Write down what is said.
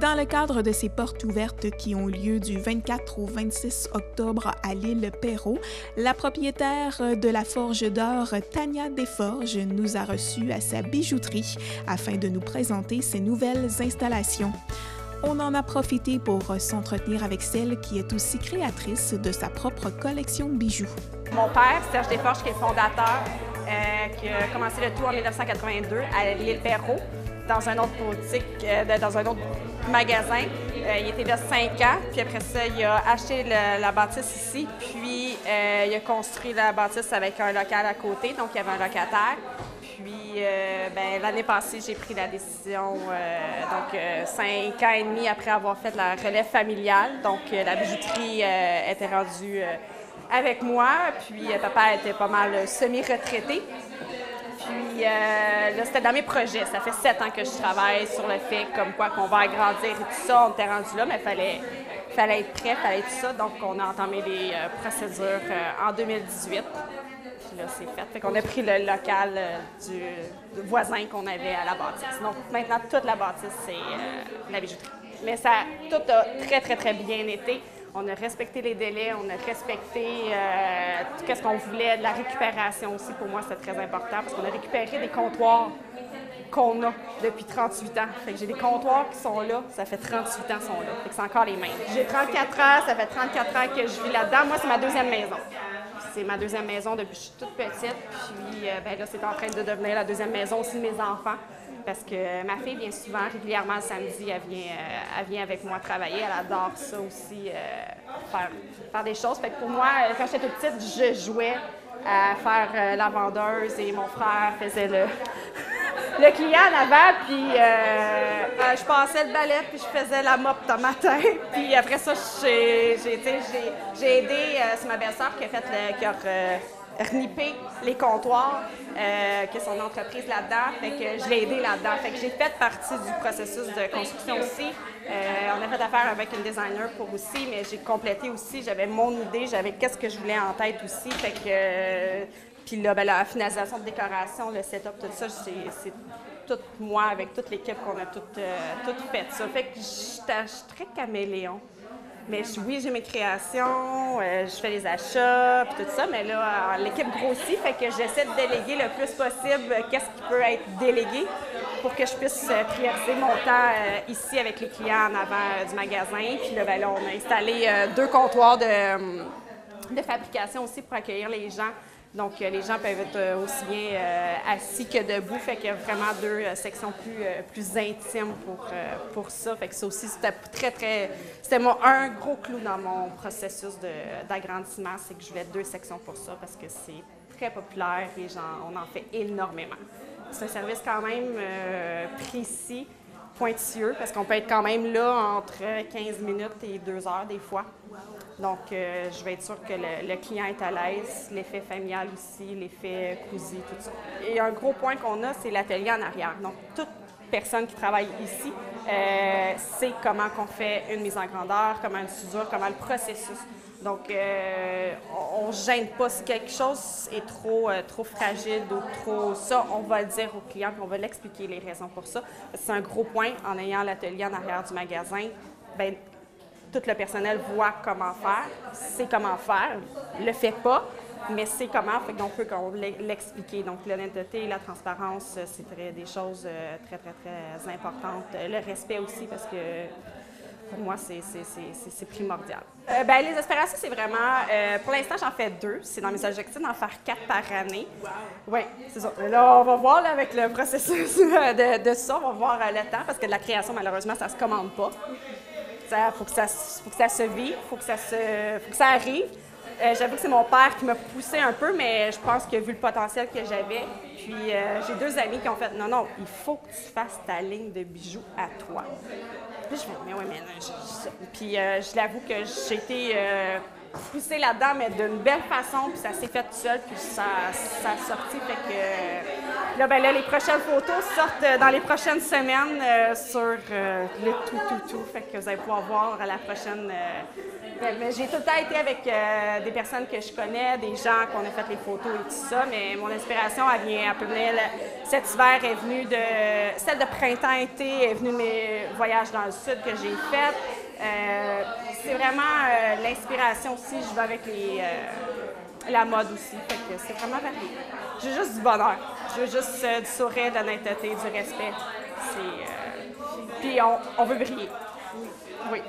Dans le cadre de ces portes ouvertes qui ont lieu du 24 au 26 octobre à l'île Perrot, la propriétaire de la Forge d'or, Tania Desforges, nous a reçus à sa bijouterie afin de nous présenter ses nouvelles installations. On en a profité pour s'entretenir avec celle qui est aussi créatrice de sa propre collection de bijoux. Mon père, Serge Desforges, qui est le fondateur, qui a commencé le tout en 1982 à l'île Perrot, dans un autre boutique, dans un autre magasin. Il était là 5 ans, puis après ça, il a acheté la bâtisse ici, puis il a construit la bâtisse avec un local à côté, donc il y avait un locataire. Puis l'année passée, j'ai pris la décision, 5 ans et demi après avoir fait la relève familiale. Donc la bijouterie était rendue avec moi, puis papa était pas mal semi-retraité. Puis là, c'était dans mes projets. Ça fait 7 ans que je travaille sur le fait comme quoi qu'on va agrandir et tout ça. On était rendu là, mais il fallait être prêt, il fallait tout ça. Donc, on a entamé les procédures en 2018. Puis là, c'est fait. Fait qu'on a pris le local du voisin qu'on avait à la bâtisse. Donc, maintenant, toute la bâtisse, c'est la bijouterie. Mais tout a très, très, très bien été. On a respecté les délais, on a respecté tout ce qu'on voulait, de la récupération aussi. Pour moi, c'est très important parce qu'on a récupéré des comptoirs qu'on a depuis 38 ans. Fait que j'ai des comptoirs qui sont là, ça fait 38 ans qu'ils sont là. Fait que c'est encore les mêmes. J'ai 34 ans, ça fait 34 ans que je vis là-dedans. Moi, c'est ma deuxième maison. C'est ma deuxième maison depuis que je suis toute petite. Puis là, c'est en train de devenir la deuxième maison aussi de mes enfants. Parce que ma fille vient souvent, régulièrement le samedi, elle vient avec moi travailler. Elle adore ça aussi, faire des choses. Fait que pour moi, quand j'étais toute petite, je jouais à faire la vendeuse et mon frère faisait le client en avant. Puis je passais le balai puis je faisais la mop dans ma tête. Puis après ça, j'ai aidé, c'est ma belle-sœur qui a renippé les comptoirs, qui est son entreprise là-dedans, fait que je l'ai aidé là-dedans. Fait que j'ai fait partie du processus de construction aussi. On a fait affaire avec une designer pour aussi, mais j'ai complété aussi, j'avais mon idée, j'avais qu'est-ce que je voulais en tête aussi. Fait que, puis là, la finalisation de décoration, le setup, tout ça, c'est tout moi, avec toute l'équipe qu'on a tout fait ça. Fait que je suis très caméléon. Mais oui, j'ai mes créations, je fais les achats, puis tout ça, mais là, l'équipe grossit, fait que j'essaie de déléguer le plus possible qu'est-ce qui peut être délégué pour que je puisse prioriser mon temps ici avec les clients en avant du magasin. Puis là, là, on a installé 2 comptoirs de fabrication aussi pour accueillir les gens. Donc, les gens peuvent être aussi bien assis que debout. Fait qu'il y a vraiment 2 sections plus intimes pour ça. Fait que ça aussi, c'était c'était un gros clou dans mon processus d'agrandissement, c'est que je voulais 2 sections pour ça parce que c'est très populaire et on en fait énormément. C'est un service quand même précis, pointilleux, parce qu'on peut être quand même là entre 15 minutes et 2 heures des fois. Donc, je vais être sûre que le client est à l'aise, l'effet familial aussi, l'effet cosy, tout ça. Et un gros point qu'on a, c'est l'atelier en arrière. Donc, toute personne qui travaille ici sait comment on fait une mise en grandeur, comment une soudure, comment le processus. Donc, on ne gêne pas. Si quelque chose est trop fragile ou trop ça, on va le dire au client et on va l'expliquer les raisons pour ça. C'est un gros point en ayant l'atelier en arrière du magasin. Bien, tout le personnel voit comment faire, sait comment faire, le fait pas, mais sait comment, fait qu'on peut l'expliquer. Donc, l'honnêteté et la transparence, c'est des choses très, très, très importantes. Le respect aussi, parce que pour moi, c'est primordial. Les aspirations, c'est vraiment, pour l'instant, j'en fais 2. C'est dans mes objectifs d'en faire 4 par année. Oui, c'est ça. Là, on va voir là, avec le processus de ça, on va voir le temps, parce que de la création, malheureusement, ça se commande pas. Il faut que ça se vive, il faut que ça arrive. J'avoue que c'est mon père qui m'a poussé un peu, mais je pense qu'il a vu le potentiel que j'avais. Puis j'ai 2 amis qui ont fait « Non, il faut que tu fasses ta ligne de bijoux à toi. » Puis je fais « Mais oui, mais non. » Puis je l'avoue que j'ai été poussée là-dedans, mais d'une belle façon, puis ça s'est fait tout seul, puis ça a sorti. Fait que Là, ben là, les prochaines photos sortent dans les prochaines semaines sur le tout. Fait que vous allez pouvoir voir à la prochaine. J'ai tout le temps été avec des personnes que je connais, des gens qu'on a fait les photos et tout ça, mais mon inspiration, elle vient à peu près. Cet hiver est venue de. Celle de printemps-été est venue de mes voyages dans le sud que j'ai fait. C'est vraiment l'inspiration aussi. Je vais avec la mode aussi. Fait que c'est vraiment varié. Je veux juste du bonheur. Je veux juste du sourire, de l'honnêteté, du respect. Puis on veut briller. Oui.